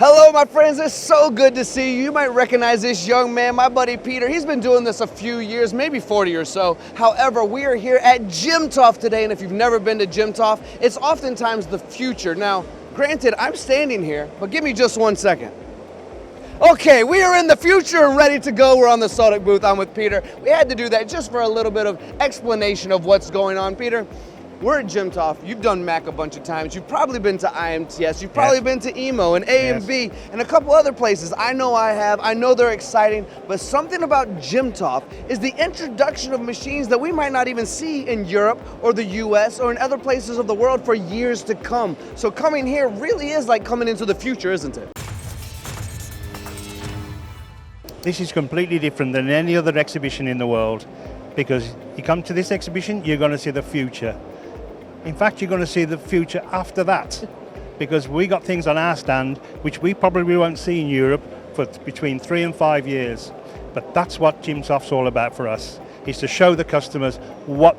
Hello, my friends. It's so good to see you. You might recognize this young man, my buddy Peter. He's been doing this a few years, maybe 40 or so. However, we are here at JIMTOF today, and if you've never been to JIMTOF, it's oftentimes the future. Now, granted, I'm standing here, but give me just 1 second. Okay, we are in the future and ready to go. We're on the Sodick booth. I'm with Peter. We had to do that just for a little bit of explanation of what's going on. Peter, we're at JIMTOF. You've done Mac a bunch of times. You've probably been to IMTS. You've probably been to EMO and A&B and a couple other places. I know I have. I know they're exciting, but something about JIMTOF is the introduction of machines that we might not even see in Europe or the US or in other places of the world for years to come. So coming here really is like coming into the future, isn't it? This is completely different than any other exhibition in the world, because you come to this exhibition, you're going to see the future. In fact, you're going to see the future after that, because we got things on our stand which we probably won't see in Europe for between 3 and 5 years. But that's what JIMTOF's all about for us, is to show the customers what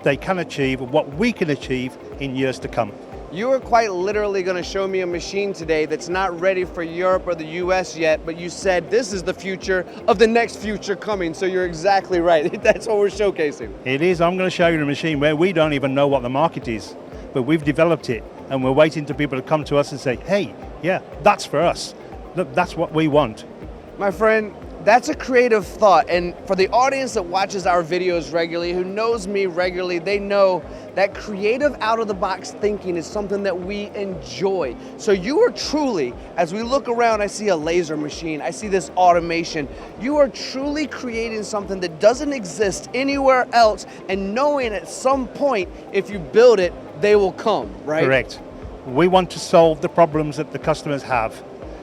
they can achieve, what we can achieve in years to come. You are quite literally going to show me a machine today that's not ready for Europe or the US yet, but you said this is the future of the next future coming, so you're exactly right. That's what we're showcasing. It is. I'm going to show you a machine where we don't even know what the market is, but we've developed it, and we're waiting for people to come to us and say, hey, yeah, that's for us. Look, that's what we want. My friend, that's a creative thought, and for the audience that watches our videos regularly, who knows me regularly, they know that creative out-of-the-box thinking is something that we enjoy. So you are truly, as we look around, I see a laser machine, I see this automation, you are truly creating something that doesn't exist anywhere else, and knowing at some point, if you build it, they will come, right? Correct. We want to solve the problems that the customers have,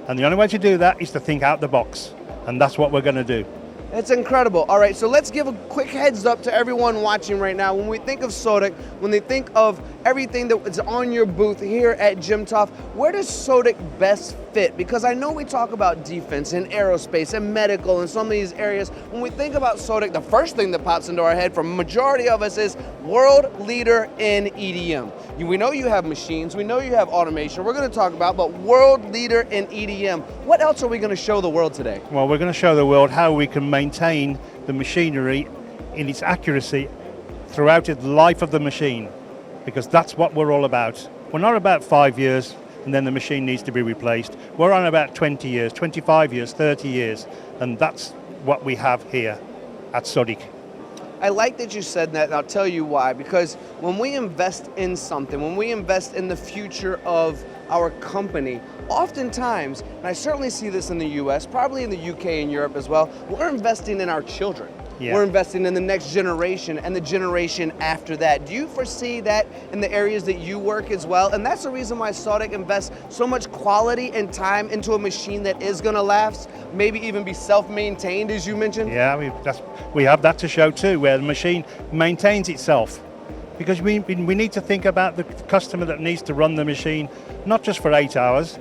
and the only way to do that is to think out the box. And that's what we're going to do. It's incredible. All right, so let's give a quick heads up to everyone watching right now. When we think of Sodick, when they think of everything that's on your booth here at JIMTOF, where does Sodick best fit? Because I know we talk about defense and aerospace and medical and some of these areas. When we think about Sodick, the first thing that pops into our head for a majority of us is world leader in EDM. We know you have machines, we know you have automation, we're going to talk about, but world leader in EDM. What else are we going to show the world today? Well, we're going to show the world how we can maintain the machinery in its accuracy throughout the life of the machine, because that's what we're all about. We're not about 5 years and then the machine needs to be replaced. We're on about 20 years, 25 years, 30 years, and that's what we have here at Sodick. I like that you said that, and I'll tell you why. Because when we invest in something, when we invest in the future of our company, oftentimes, and I certainly see this in the US, probably in the UK and Europe as well, we're investing in our children. Yeah. We're investing in the next generation and the generation after that. Do you foresee that in the areas that you work as well? And that's the reason why Sodick invests so much quality and time into a machine that is going to last, maybe even be self-maintained, as you mentioned? Yeah, we have that to show too, where the machine maintains itself. Because we need to think about the customer that needs to run the machine, not just for 8 hours,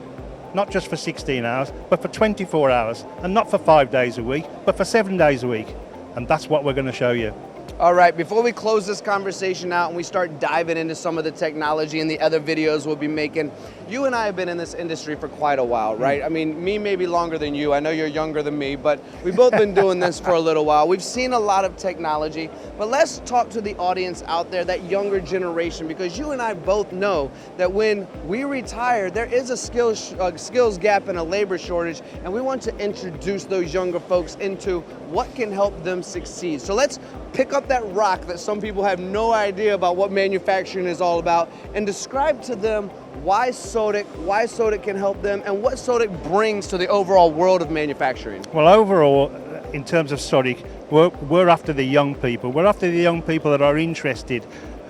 not just for 16 hours, but for 24 hours, and not for 5 days a week, but for 7 days a week. And that's what we're going to show you. All right, before we close this conversation out and we start diving into some of the technology and the other videos we'll be making, you and I have been in this industry for quite a while, right? I mean, me maybe longer than you. I know you're younger than me, but we've both been doing this for a little while. We've seen a lot of technology, but let's talk to the audience out there, that younger generation, because you and I both know that when we retire, there is a skills gap and a labor shortage, and we want to introduce those younger folks into what can help them succeed. So let's pick up that rock that some people have no idea about what manufacturing is all about, and describe to them why Sodick can help them, and what Sodick brings to the overall world of manufacturing. Well, overall, in terms of Sodick, we're after the young people. We're after the young people that are interested,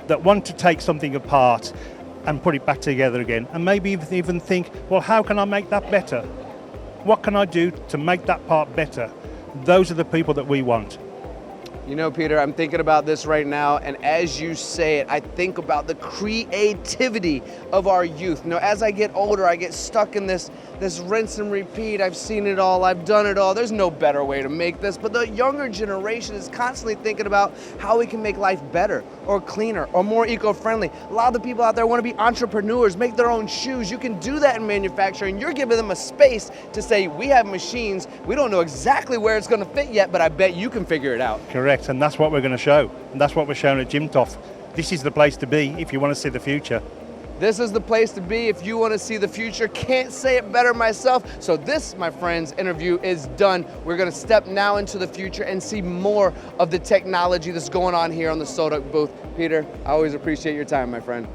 that want to take something apart and put it back together again, and maybe even think, well, how can I make that better? What can I do to make that part better? Those are the people that we want. You know, Peter, I'm thinking about this right now, and as you say it, I think about the creativity of our youth. You know, as I get older, I get stuck in this rinse and repeat. I've seen it all, I've done it all. There's no better way to make this, but the younger generation is constantly thinking about how we can make life better or cleaner or more eco-friendly. A lot of the people out there want to be entrepreneurs, make their own shoes. You can do that in manufacturing. You're giving them a space to say, we have machines, we don't know exactly where it's going to fit yet, but I bet you can figure it out. Correct. And that's what we're going to show. And that's what we're showing at JIMTOF. This is the place to be if you want to see the future. This is the place to be if you want to see the future. Can't say it better myself. So this, my friends, interview is done. We're going to step now into the future and see more of the technology that's going on here on the Sodick booth. Peter, I always appreciate your time, my friend.